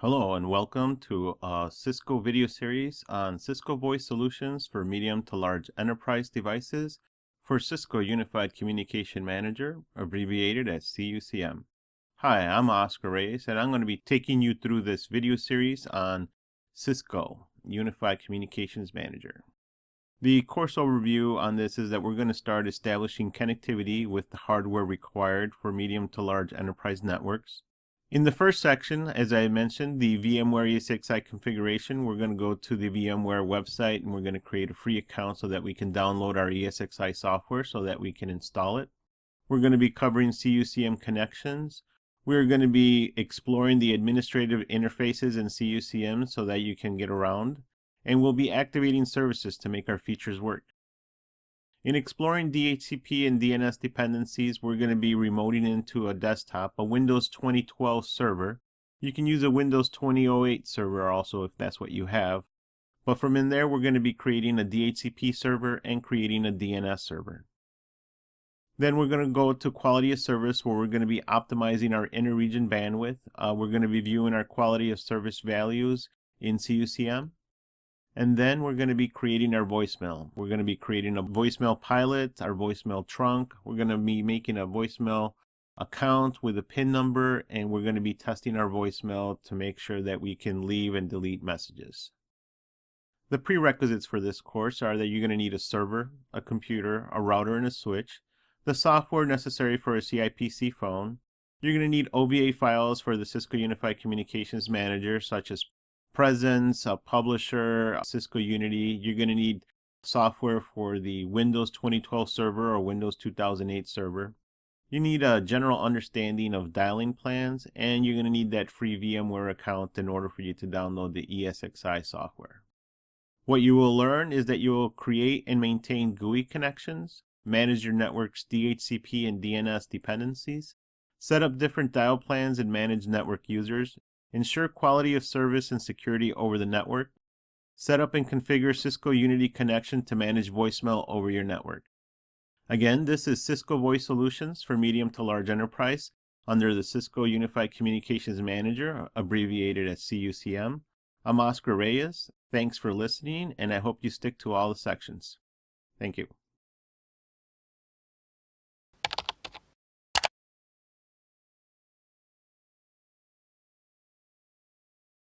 Hello and welcome to a Cisco video series on Cisco voice solutions for medium to large enterprise devices for Cisco Unified Communication Manager, abbreviated as CUCM. Hi, I'm Oscar Reyes and I'm going to be taking you through this video series on Cisco Unified Communications Manager. The course overview on this is that we're going to start establishing connectivity with the hardware required for medium to large enterprise networks. In the first section, as I mentioned, the VMware ESXi configuration, we're going to go to the VMware website and we're going to create a free account so that we can download our ESXi software so that we can install it. We're going to be covering CUCM connections. We're going to be exploring the administrative interfaces in CUCM so that you can get around. And we'll be activating services to make our features work. In exploring DHCP and DNS dependencies, we're going to be remoting into a desktop, a Windows 2012 server. You can use a Windows 2008 server also if that's what you have. But from in there, we're going to be creating a DHCP server and creating a DNS server. Then we're going to go to quality of service where we're going to be optimizing our inter-region bandwidth. We're going to be viewing our quality of service values in CUCM. And then we're going to be creating our voicemail. We're going to be creating a voicemail pilot, our voicemail trunk. We're going to be making a voicemail account with a PIN number, and we're going to be testing our voicemail to make sure that we can leave and delete messages. The prerequisites for this course are that you're going to need a server, a computer, a router, and a switch, the software necessary for a CIPC phone. You're going to need OVA files for the Cisco Unified Communications Manager, such as Presence, a publisher, Cisco Unity. You're going to need software for the Windows 2012 server or Windows 2008 server. You need a general understanding of dialing plans, and you're going to need that free VMware account in order for you to download the ESXi software. What you will learn is that you will create and maintain GUI connections, manage your network's DHCP and DNS dependencies, set up different dial plans and manage network users, ensure quality of service and security over the network, set up and configure Cisco Unity connection to manage voicemail over your network. Again, this is Cisco Voice Solutions for medium to large enterprise under the Cisco Unified Communications Manager, abbreviated as CUCM. I'm Oscar Reyes. Thanks for listening, and I hope you stick to all the sections. Thank you.